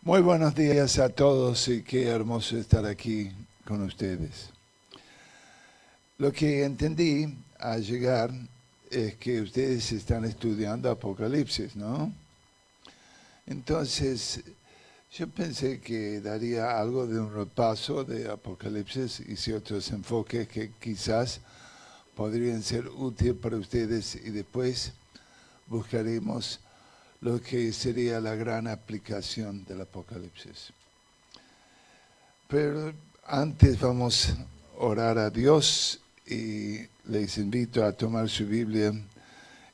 Muy buenos días a todos y qué hermoso estar aquí con ustedes. Lo que entendí al llegar es que ustedes están estudiando Apocalipsis, ¿no? Entonces, yo pensé que daría algo de un repaso de Apocalipsis y ciertos enfoques que quizás podrían ser útiles para ustedes y después buscaremos lo que sería la gran aplicación del Apocalipsis. Pero antes vamos a orar a Dios y les invito a tomar su Biblia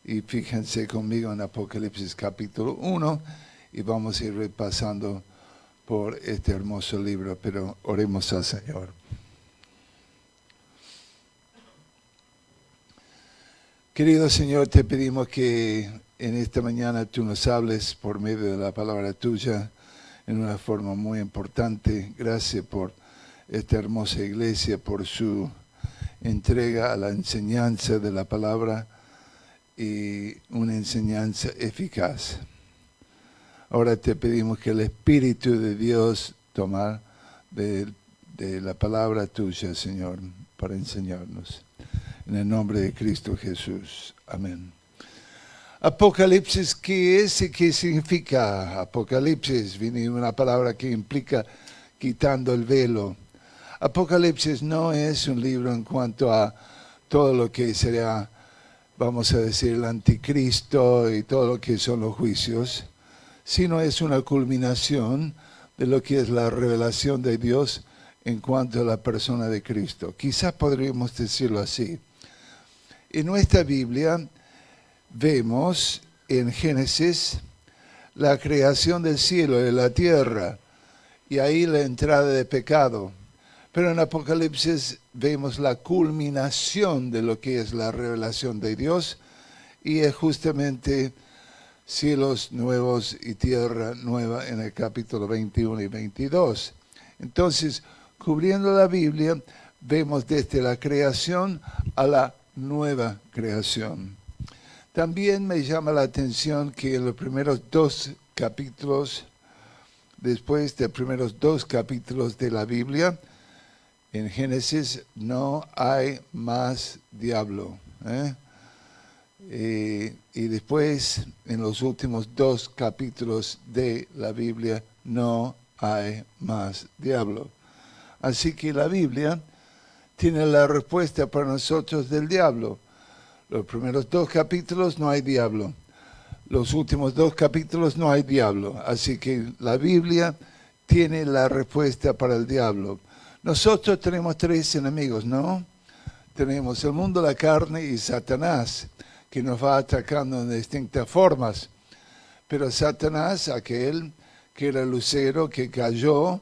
y fíjense conmigo en Apocalipsis capítulo 1 y vamos a ir repasando por este hermoso libro, pero oremos al Señor. Querido Señor, te pedimos que en esta mañana tú nos hables por medio de la palabra tuya en una forma muy importante. Gracias por esta hermosa iglesia, por su entrega a la enseñanza de la palabra y una enseñanza eficaz. Ahora te pedimos que el Espíritu de Dios tome de la palabra tuya, Señor, para enseñarnos. En el nombre de Cristo Jesús. Amén. Apocalipsis, ¿qué es y qué significa? Apocalipsis viene una palabra que implica quitando el velo. Apocalipsis no es un libro en cuanto a todo lo que sería, vamos a decir, el anticristo y todo lo que son los juicios, sino es una culminación de lo que es la revelación de Dios en cuanto a la persona de Cristo. Quizás podríamos decirlo así. En nuestra Biblia vemos en Génesis la creación del cielo y de la tierra y ahí la entrada de pecado. Pero en Apocalipsis vemos la culminación de lo que es la revelación de Dios y es justamente cielos nuevos y tierra nueva en el capítulo 21 y 22. Entonces, cubriendo la Biblia, vemos desde la creación a la nueva creación. También me llama la atención que en los primeros dos capítulos, después de los primeros dos capítulos de la Biblia, en Génesis no hay más diablo. Y después, en los últimos dos capítulos de la Biblia, no hay más diablo. Así que la Biblia tiene la respuesta para nosotros del diablo. Los primeros dos capítulos no hay diablo. Los últimos dos capítulos no hay diablo. Así que la Biblia tiene la respuesta para el diablo. Nosotros tenemos tres enemigos, ¿no? Tenemos el mundo, la carne y Satanás, que nos va atacando en distintas formas. Pero Satanás, aquel que era el lucero, que cayó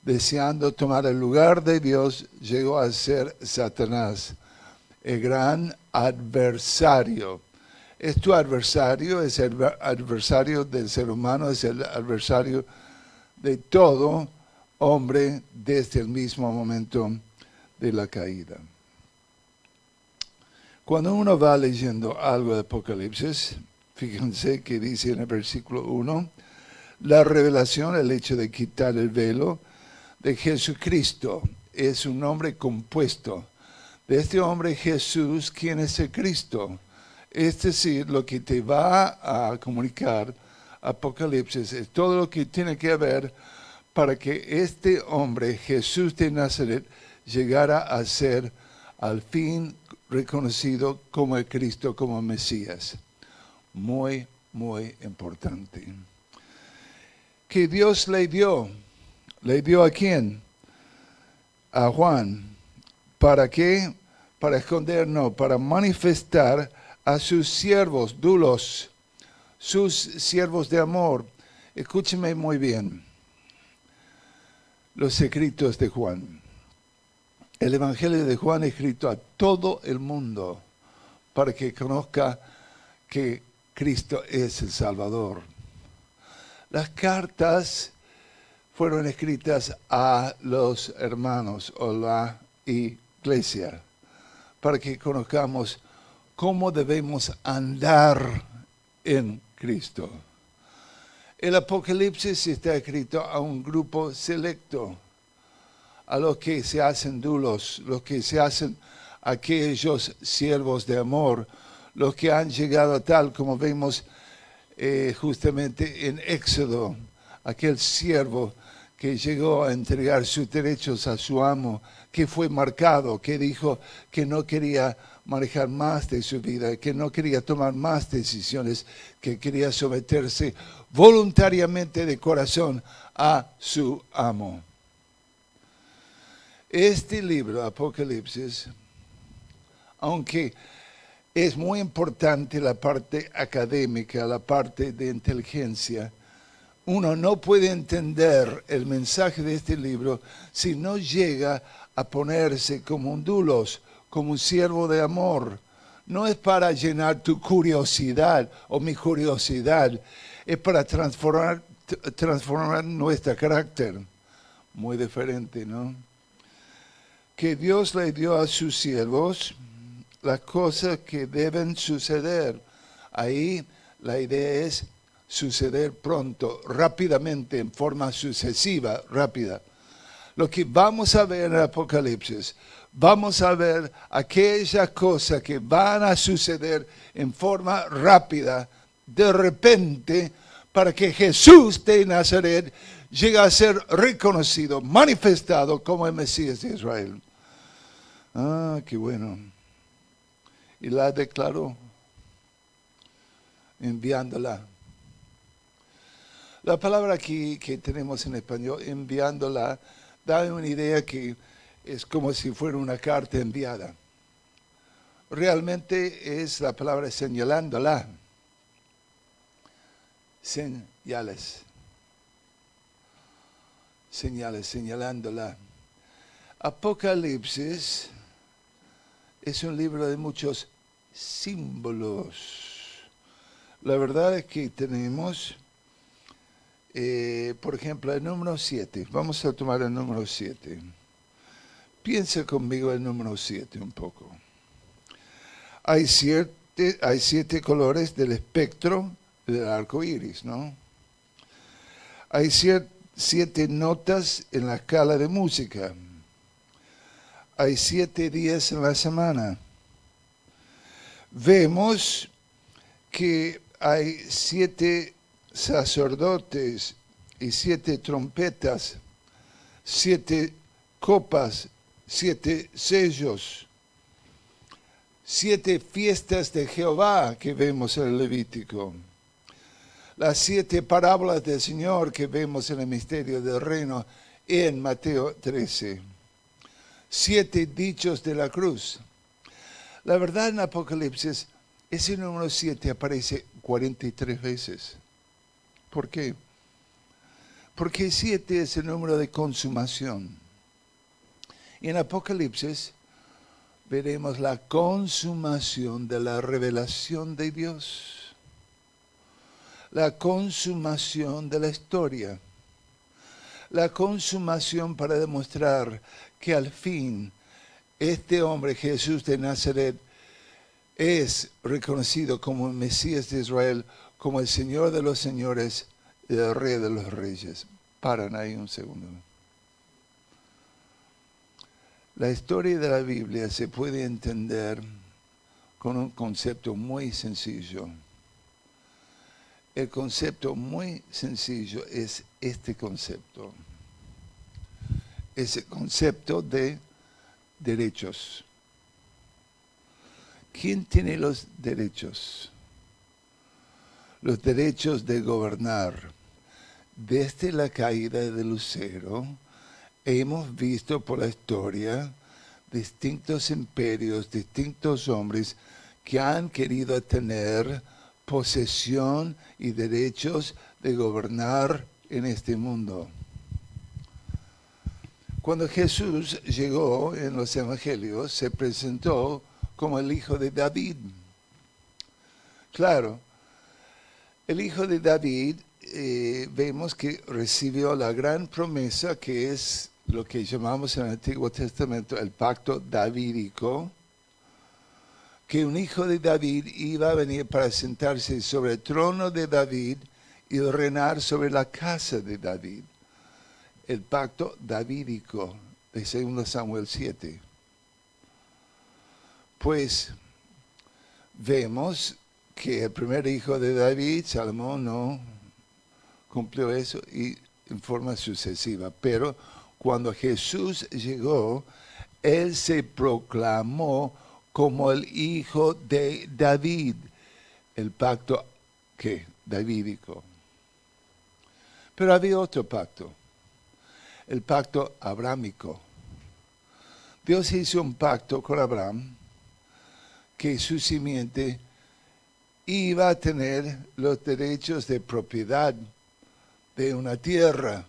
deseando tomar el lugar de Dios, llegó a ser Satanás, el gran adversario. Es tu adversario, es el adversario del ser humano, es el adversario de todo hombre desde el mismo momento de la caída. Cuando uno va leyendo algo de Apocalipsis, fíjense que dice en el versículo 1, la revelación, el hecho de quitar el velo de Jesucristo, es un nombre compuesto de este hombre Jesús, quien es el Cristo. Es decir, lo que te va a comunicar Apocalipsis es todo lo que tiene que ver para que este hombre, Jesús de Nazaret, llegara a ser al fin reconocido como el Cristo, como Mesías. Muy, muy importante. Que Dios le dio a quién? A Juan. ¿Para qué? Para esconder, no, para manifestar a sus siervos, doulos, sus siervos de amor. Escúcheme muy bien. Los escritos de Juan. El Evangelio de Juan escrito a todo el mundo para que conozca que Cristo es el Salvador. Las cartas fueron escritas a los hermanos o la iglesia para que conozcamos cómo debemos andar en Cristo. El Apocalipsis está escrito a un grupo selecto, a los que se hacen dulos, los que se hacen aquellos siervos de amor, los que han llegado tal como vemos justamente en Éxodo, aquel siervo que llegó a entregar sus derechos a su amo, que fue marcado, que dijo que no quería manejar más de su vida, que no quería tomar más decisiones, que quería someterse voluntariamente de corazón a su amo. Este libro, Apocalipsis, aunque es muy importante la parte académica, la parte de inteligencia, uno no puede entender el mensaje de este libro si no llega a ponerse como un doulos, como un siervo de amor. No es para llenar tu curiosidad o mi curiosidad, es para transformar nuestro carácter. Muy diferente, ¿no? Que Dios le dio a sus siervos las cosas que deben suceder. Ahí la idea es suceder pronto, rápidamente, en forma sucesiva, rápida. Lo que vamos a ver en el Apocalipsis, vamos a ver aquellas cosas que van a suceder en forma rápida, de repente, para que Jesús de Nazaret llegue a ser reconocido, manifestado como el Mesías de Israel. Ah, qué bueno. Y la declaró, enviándola. La palabra aquí que tenemos en español, enviándola, da una idea que es como si fuera una carta enviada. Realmente es la palabra señalándola. Señales. Señales, señalándola. Apocalipsis es un libro de muchos símbolos. La verdad es que tenemos, por ejemplo, el número 7. Vamos a tomar el número 7. Piensa conmigo el número 7 un poco. Hay 7 colores del espectro del arco iris, ¿no? Hay 7 notas en la escala de música. Hay 7 días en la semana. Vemos que hay 7 sacerdotes y 7 trompetas, 7 copas, 7 sellos, 7 fiestas de Jehová que vemos en el Levítico, las 7 parábolas del Señor que vemos en el misterio del reino en Mateo 13, 7 dichos de la cruz. La verdad, en Apocalipsis, ese número 7 aparece 43 veces. ¿Por qué? Porque 7 es el número de consumación. Y en Apocalipsis veremos la consumación de la revelación de Dios. La consumación de la historia. La consumación para demostrar que al fin este hombre, Jesús de Nazaret, es reconocido como el Mesías de Israel, como el Señor de los señores y el Rey de los reyes. Paran ahí un segundo. La historia de la Biblia se puede entender con un concepto muy sencillo. El concepto muy sencillo es este concepto. Ese concepto de derechos. ¿Quién tiene los derechos? Los derechos de gobernar. Desde la caída de Lucero, hemos visto por la historia distintos imperios, distintos hombres que han querido tener posesión y derechos de gobernar en este mundo. Cuando Jesús llegó en los evangelios, se presentó como el hijo de David. Claro, el hijo de David vemos que recibió la gran promesa que es lo que llamamos en el Antiguo Testamento el pacto davídico, que un hijo de David iba a venir para sentarse sobre el trono de David y reinar sobre la casa de David. El pacto davídico de 2 Samuel 7. Pues vemos que el primer hijo de David, Salomón, no cumplió eso y en forma sucesiva. Pero cuando Jesús llegó, él se proclamó como el hijo de David, el pacto que davídico. Pero había otro pacto, el pacto abrámico. Dios hizo un pacto con Abraham que su simiente iba a tener los derechos de propiedad de una tierra.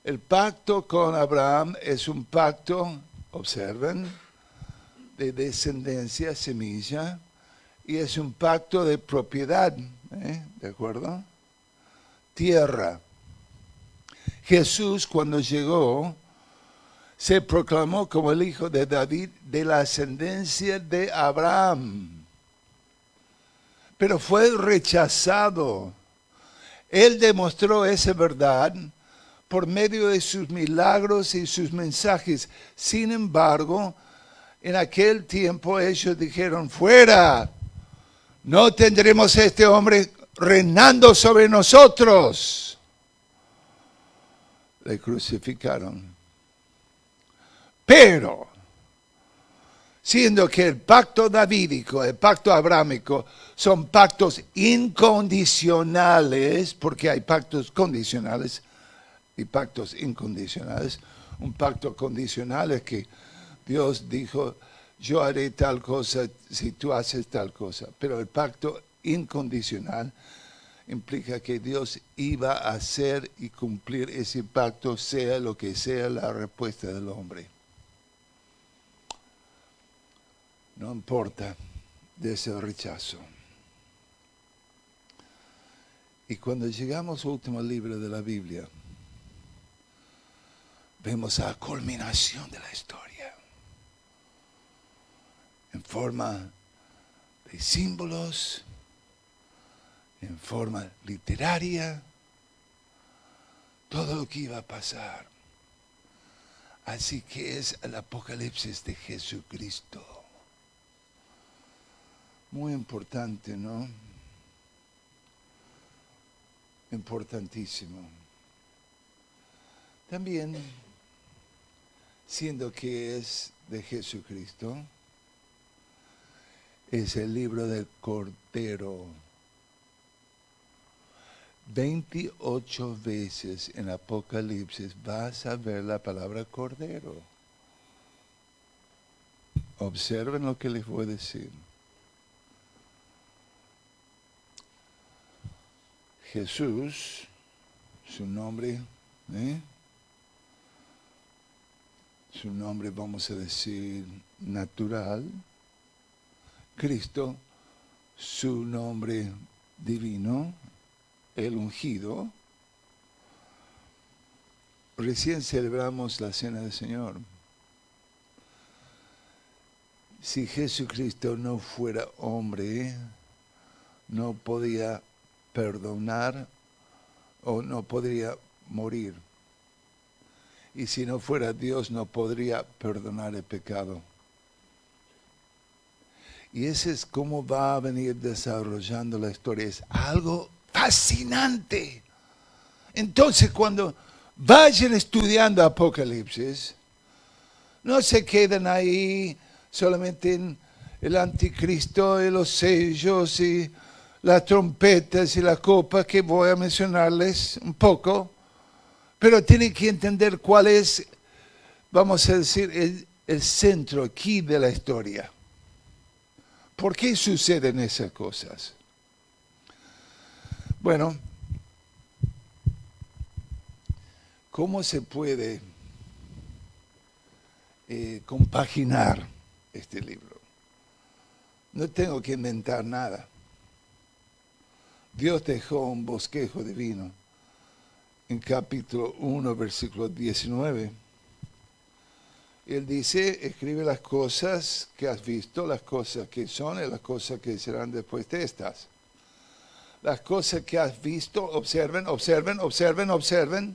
El pacto con Abraham es un pacto, observen, de descendencia, semilla, y es un pacto de propiedad, ¿de acuerdo? Tierra. Jesús, cuando llegó, se proclamó como el hijo de David de la ascendencia de Abraham. Pero fue rechazado. Él demostró esa verdad por medio de sus milagros y sus mensajes. Sin embargo, en aquel tiempo ellos dijeron, fuera, no tendremos a este hombre reinando sobre nosotros. Le crucificaron. Pero, siendo que el pacto davídico, el pacto abrámico, son pactos incondicionales, porque hay pactos condicionales y pactos incondicionales. Un pacto condicional es que Dios dijo, yo haré tal cosa si tú haces tal cosa. Pero el pacto incondicional implica que Dios iba a hacer y cumplir ese pacto, sea lo que sea la respuesta del hombre. No importa de ese rechazo. Y cuando llegamos al último libro de la Biblia, vemos la culminación de la historia en forma de símbolos, en forma literaria, todo lo que iba a pasar. Así que es el Apocalipsis de Jesucristo. Muy importante, ¿no? Importantísimo. También, siendo que es de Jesucristo, es el libro del Cordero. 28 veces en Apocalipsis vas a ver la palabra Cordero. Observen lo que les voy a decir. Jesús, su nombre, su nombre vamos a decir natural. Cristo, su nombre divino, el ungido. Recién celebramos la Cena del Señor. Si Jesucristo no fuera hombre, no podía perdonar o no podría morir. Y si no fuera Dios, no podría perdonar el pecado. Y ese es cómo va a venir desarrollando la historia. Es algo fascinante. Entonces, cuando vayan estudiando Apocalipsis, no se queden ahí solamente en el anticristo y los sellos y las trompetas y la copa, que voy a mencionarles un poco, pero tienen que entender cuál es, vamos a decir, el centro aquí de la historia. ¿Por qué suceden esas cosas? Bueno, ¿cómo se puede compaginar este libro? No tengo que inventar nada. Dios dejó un bosquejo divino en capítulo 1, versículo 19. Él dice, escribe las cosas que has visto, las cosas que son y las cosas que serán después de estas. las cosas que has visto, observen, observen, observen, observen.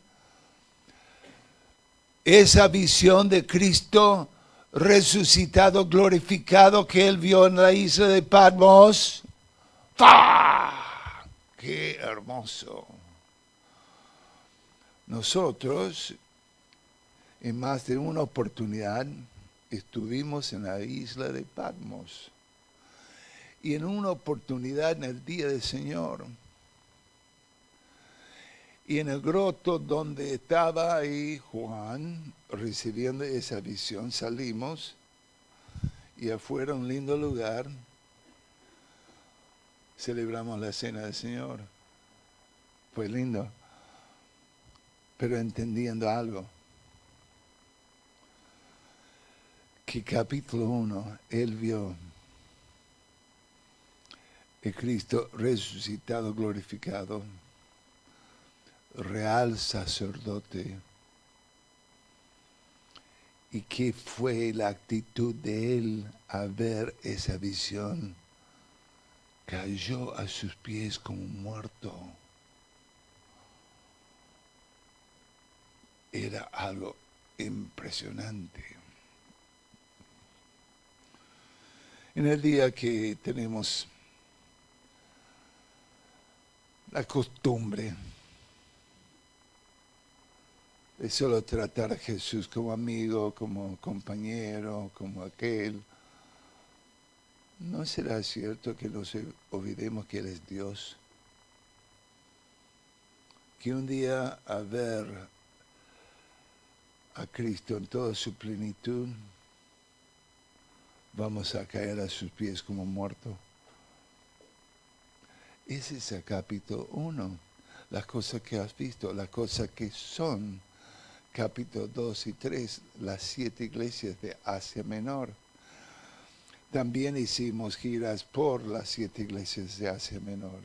Esa visión de Cristo resucitado, glorificado que él vio en la isla de Patmos. ¡Pah! ¡Qué hermoso! Nosotros, en más de una oportunidad, estuvimos en la isla de Patmos. Y en una oportunidad en el día del Señor, y en el groto donde estaba ahí Juan recibiendo esa visión, salimos y afuera, un lindo lugar, celebramos la cena del Señor. Fue lindo, pero entendiendo algo, que capítulo 1, él vio el Cristo resucitado, glorificado, real sacerdote. ¿Y qué fue la actitud de él al ver esa visión? Cayó a sus pies como muerto. Era algo impresionante. En el día que tenemos la costumbre de solo tratar a Jesús como amigo, como compañero, como aquel, ¿no será cierto que nos olvidemos que Él es Dios? Que un día a ver a Cristo en toda su plenitud, vamos a caer a sus pies como muertos. Ese es el capítulo 1. Las cosas que has visto, las cosas que son. Capítulo 2 y 3, las 7 iglesias de Asia Menor. También hicimos giras por las 7 iglesias de Asia Menor.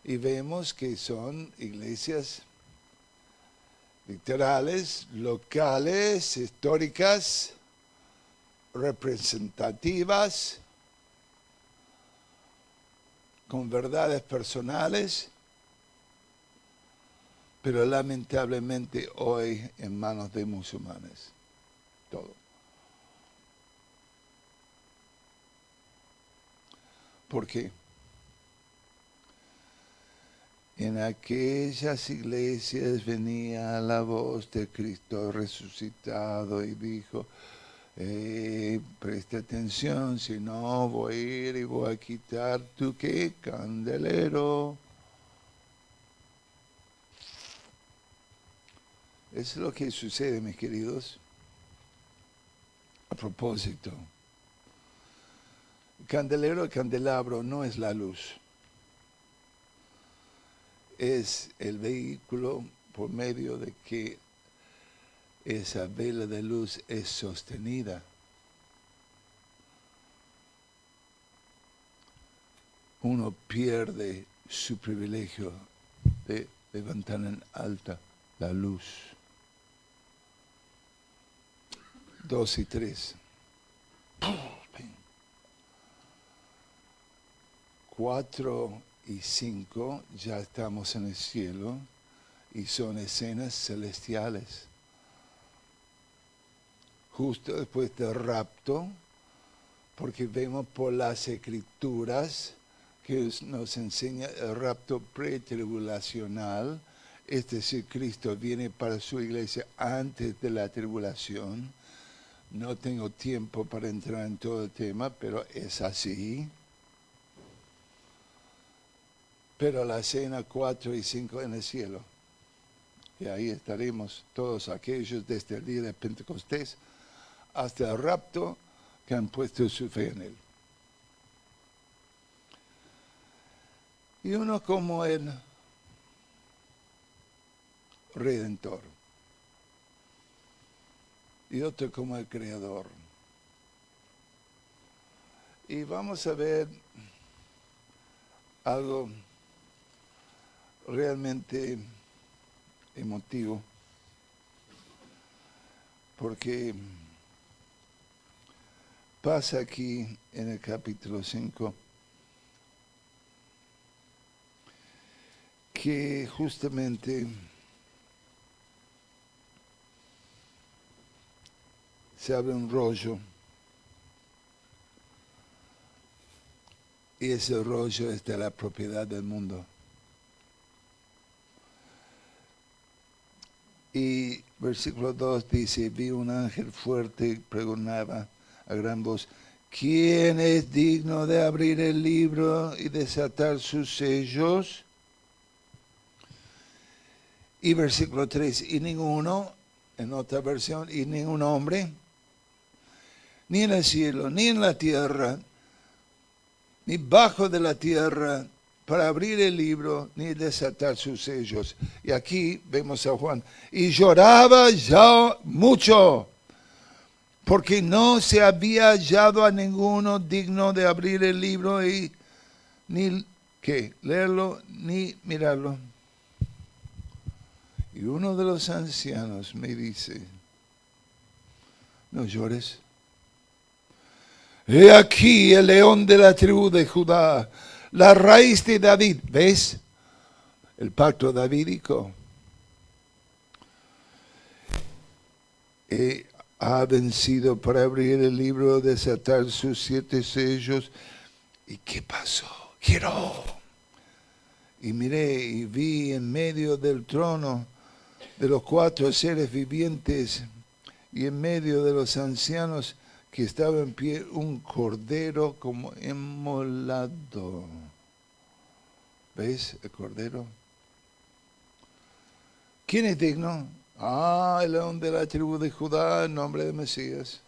Y vemos que son iglesias literales, locales, históricas, representativas, con verdades personales, pero lamentablemente hoy en manos de musulmanes. Todo. ¿Por qué? En aquellas iglesias venía la voz de Cristo resucitado y dijo, presta atención, si no voy a ir y voy a quitar tu ¿qué? Candelero. Eso es lo que sucede, mis queridos. A propósito, el candelero, el candelabro no es la luz. Es el vehículo por medio de que esa vela de luz es sostenida. Uno pierde su privilegio de levantar en alta la luz. 2 y 3. 4 y 5 ya estamos en el cielo y son escenas celestiales. Justo después del rapto, porque vemos por las escrituras que nos enseña el rapto pretribulacional, es decir, Cristo viene para su iglesia antes de la tribulación. No tengo tiempo para entrar en todo el tema, pero es así. Pero la cena 4 y 5 en el cielo. Y ahí estaremos todos aquellos desde el día de Pentecostés hasta el rapto que han puesto su fe en Él. Y uno como el Redentor. Y otro como el Creador. Y vamos a ver algo realmente emotivo, porque pasa aquí en el capítulo 5 que justamente se abre un rollo y ese rollo es de la propiedad del mundo. Y versículo 2 dice, vi un ángel fuerte, pregonaba a gran voz, ¿quién es digno de abrir el libro y desatar sus sellos? Y versículo 3, y ninguno, en otra versión, y ningún hombre, ni en el cielo, ni en la tierra, ni bajo de la tierra, para abrir el libro, ni desatar sus sellos. Y aquí vemos a Juan, y lloraba ya mucho, porque no se había hallado a ninguno digno de abrir el libro y ni ¿qué? Leerlo, ni mirarlo. Y uno de los ancianos me dice, no llores. He aquí el león de la tribu de Judá, la raíz de David. ¿Ves? El pacto davídico. Ha vencido para abrir el libro, desatar sus 7 sellos. ¿Y qué pasó? Giró. Y miré y vi en medio del trono de los 4 seres vivientes y en medio de los ancianos que estaba en pie un cordero como inmolado. ¿Veis el cordero? ¿Quién es digno? El león de la tribu de Judá, en nombre de Mesías.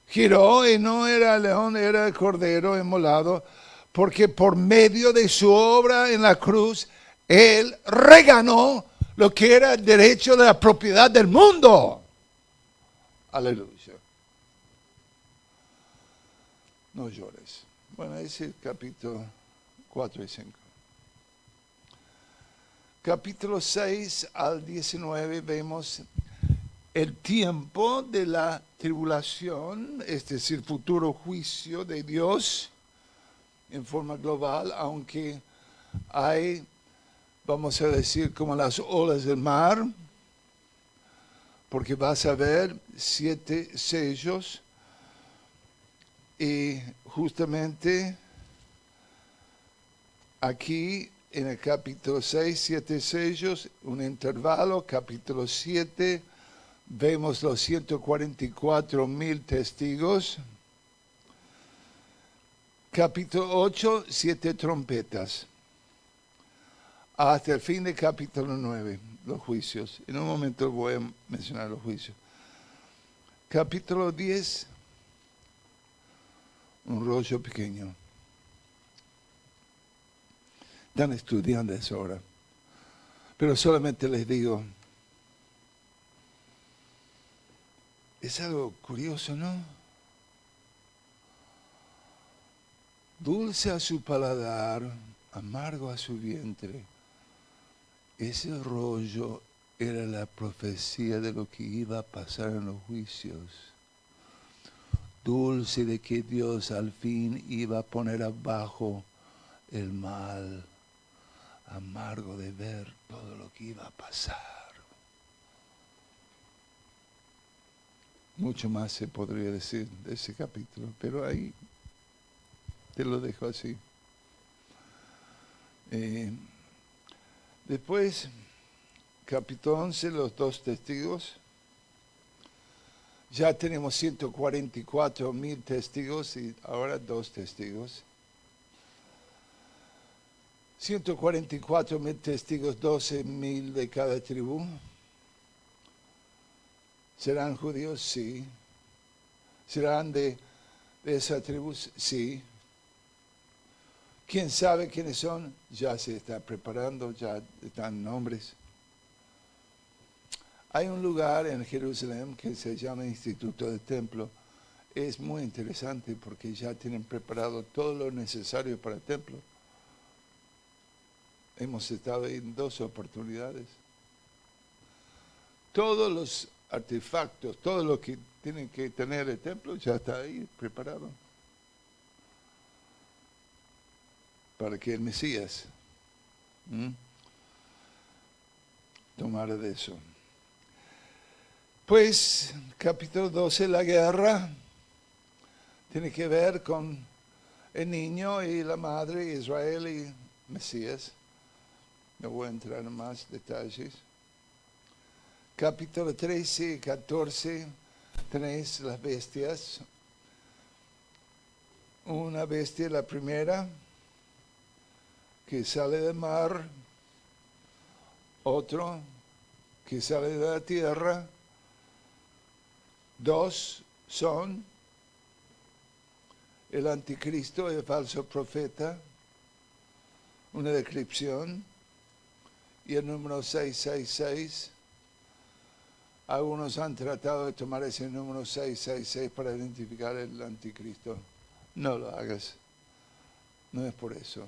Giró y no era el león, era el cordero inmolado, porque por medio de su obra en la cruz, él reganó lo que era el derecho de la propiedad del mundo. Aleluya. No llores. Bueno, ese es el capítulo 4 y 5. Capítulo 6 al 19 vemos el tiempo de la tribulación, es decir, futuro juicio de Dios en forma global, aunque hay, vamos a decir, como las olas del mar, porque vas a ver 7 sellos y justamente aquí en el capítulo 6, 7 sellos, un intervalo, capítulo 7, vemos los 144,000 testigos. Capítulo 8, 7 trompetas. Hasta el fin del capítulo 9, los juicios. En un momento voy a mencionar los juicios. Capítulo 10, un rollo pequeño. Están estudiando eso ahora. Pero solamente les digo, es algo curioso, ¿no? Dulce a su paladar, amargo a su vientre. Ese rollo era la profecía de lo que iba a pasar en los juicios. Dulce de que Dios al fin iba a poner abajo el mal. Amargo de ver todo lo que iba a pasar. Mucho más se podría decir de ese capítulo, pero ahí te lo dejo así. Después, capítulo 11, los 2 testigos. Ya tenemos 144,000 testigos y ahora 2 testigos. 144,000 testigos, 12,000 de cada tribu. ¿Serán judíos? Sí. ¿Serán de esa tribu? Sí. ¿Quién sabe quiénes son? Ya se está preparando, ya están nombres. Hay un lugar en Jerusalén que se llama Instituto del Templo. Es muy interesante porque ya tienen preparado todo lo necesario para el templo. Hemos estado ahí en 2 oportunidades. Todos los artefactos, todo lo que tienen que tener el templo ya está ahí preparado. Para que el Mesías Tomar de eso. Pues, capítulo 12, la guerra, tiene que ver con el niño y la madre, Israel y Mesías. No voy a entrar en más detalles. Capítulo 13 y 14, tenéis las bestias. Una bestia, la primera, que sale del mar, otro que sale de la tierra. Dos son el anticristo y el falso profeta, una descripción, y el número 666. Algunos han tratado de tomar ese número 666 para identificar el anticristo. No lo hagas, no es por eso.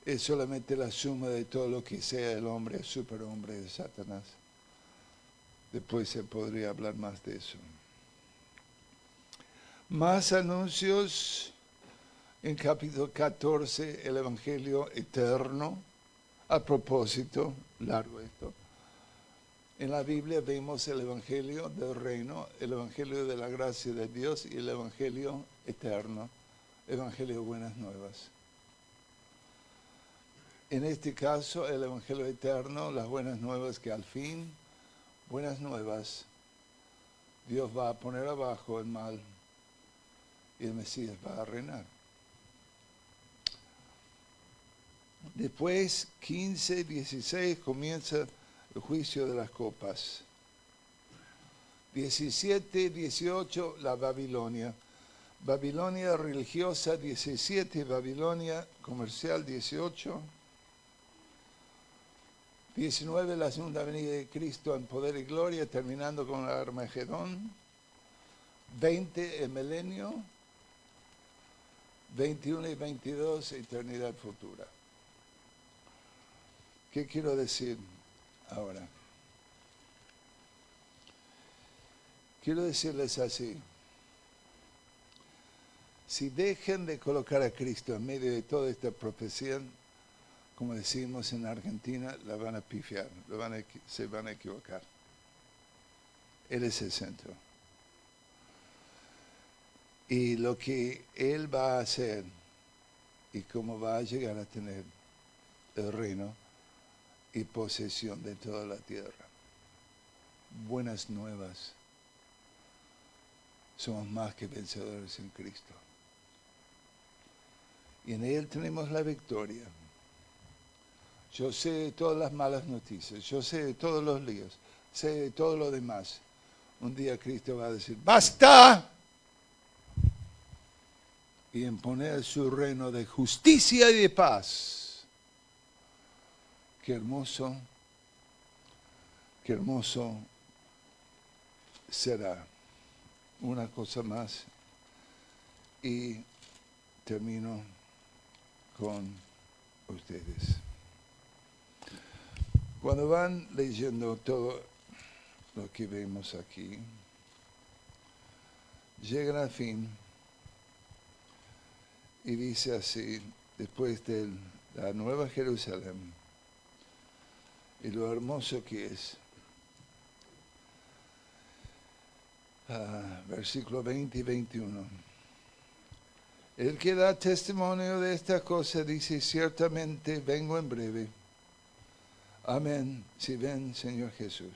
Es solamente la suma de todo lo que sea el hombre, el superhombre de Satanás. Después se podría hablar más de eso. Más anuncios en capítulo 14, el Evangelio eterno. A propósito, largo esto. En la Biblia vemos el Evangelio del reino, el Evangelio de la gracia de Dios y el Evangelio eterno, Evangelio de buenas nuevas. En este caso, el Evangelio eterno, las buenas nuevas que al fin, buenas nuevas, Dios va a poner abajo el mal y el Mesías va a reinar. Después, 15, 16, comienza el juicio de las copas. 17, 18, la Babilonia. Babilonia religiosa, 17, Babilonia comercial, 18. 19, la segunda venida de Cristo en poder y gloria, terminando con el Armagedón. 20, el milenio. 21 y 22, eternidad futura. ¿Qué quiero decir ahora? Quiero decirles así. Si dejan de colocar a Cristo en medio de toda esta profecía, como decimos en Argentina, la van a pifiar, se van a equivocar. Él es el centro. Y lo que Él va a hacer y cómo va a llegar a tener el reino y posesión de toda la tierra. Buenas nuevas. Somos más que vencedores en Cristo. Y en Él tenemos la victoria. Yo sé de todas las malas noticias, yo sé de todos los líos, sé de todo lo demás. Un día Cristo va a decir, ¡basta! Y imponer su reino de justicia y de paz. Qué hermoso será. Una cosa más y termino con ustedes. Cuando van leyendo todo lo que vemos aquí, llegan al fin y dice así, después de la Nueva Jerusalén y lo hermoso que es, versículo 20 y 21. El que da testimonio de esta cosa dice, ciertamente vengo en breve. Amén, si ven, Señor Jesús.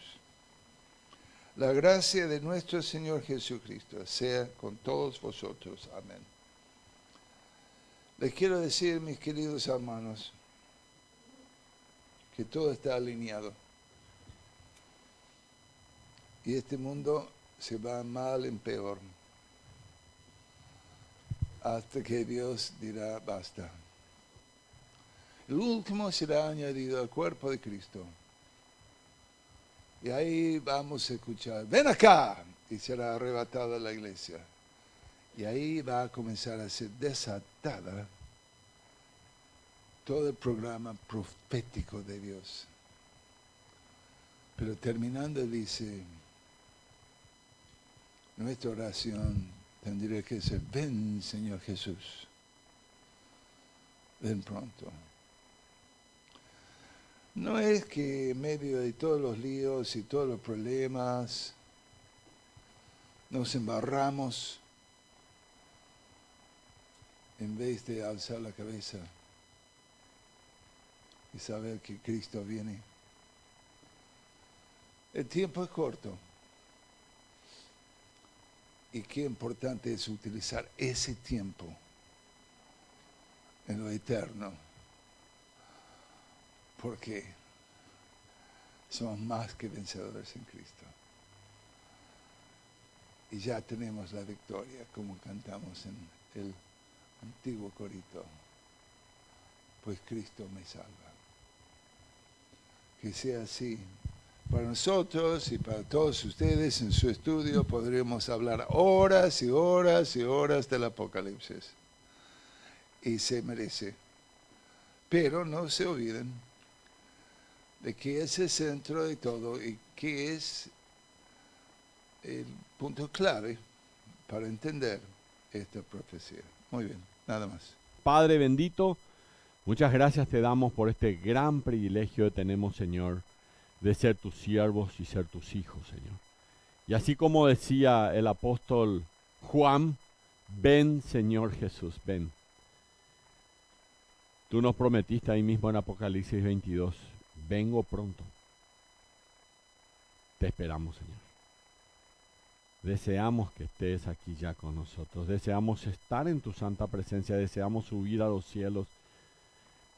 La gracia de nuestro Señor Jesucristo sea con todos vosotros. Amén. Les quiero decir, mis queridos hermanos, que todo está alineado. Y este mundo se va mal en peor. Hasta que Dios dirá, basta. El último será añadido al cuerpo de Cristo. Y ahí vamos a escuchar, ven acá, y será arrebatada la iglesia. Y ahí va a comenzar a ser desatada todo el programa profético de Dios. Pero terminando dice, nuestra oración tendría que ser, ven Señor Jesús, ven pronto. No es que en medio de todos los líos y todos los problemas nos embarramos en vez de alzar la cabeza y saber que Cristo viene. El tiempo es corto. Y qué importante es utilizar ese tiempo en lo eterno, porque somos más que vencedores en Cristo. Y ya tenemos la victoria, como cantamos en el antiguo corito, pues Cristo me salva. Que sea así. Para nosotros y para todos ustedes en su estudio podremos hablar horas y horas y horas del Apocalipsis. Y se merece. Pero no se olviden de que es el centro de todo y que es el punto clave para entender esta profecía. Muy bien, nada más. Padre bendito, muchas gracias te damos por este gran privilegio que tenemos, Señor, de ser tus siervos y ser tus hijos, Señor. Y así como decía el apóstol Juan, ven, Señor Jesús, ven. Tú nos prometiste ahí mismo en Apocalipsis 22, vengo pronto. Te esperamos, Señor. Deseamos que estés aquí ya con nosotros. Deseamos estar en tu santa presencia. Deseamos subir a los cielos.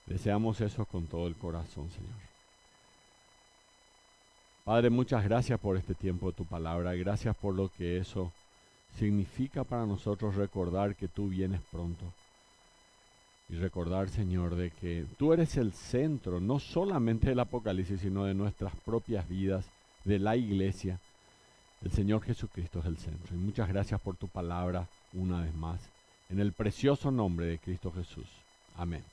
Deseamos eso con todo el corazón, Señor. Padre, muchas gracias por este tiempo de tu palabra. Gracias por lo que eso significa para nosotros recordar que tú vienes pronto. Y recordar, Señor, de que tú eres el centro, no solamente del Apocalipsis, sino de nuestras propias vidas, de la iglesia. El Señor Jesucristo es el centro. Y muchas gracias por tu palabra una vez más. En el precioso nombre de Cristo Jesús. Amén.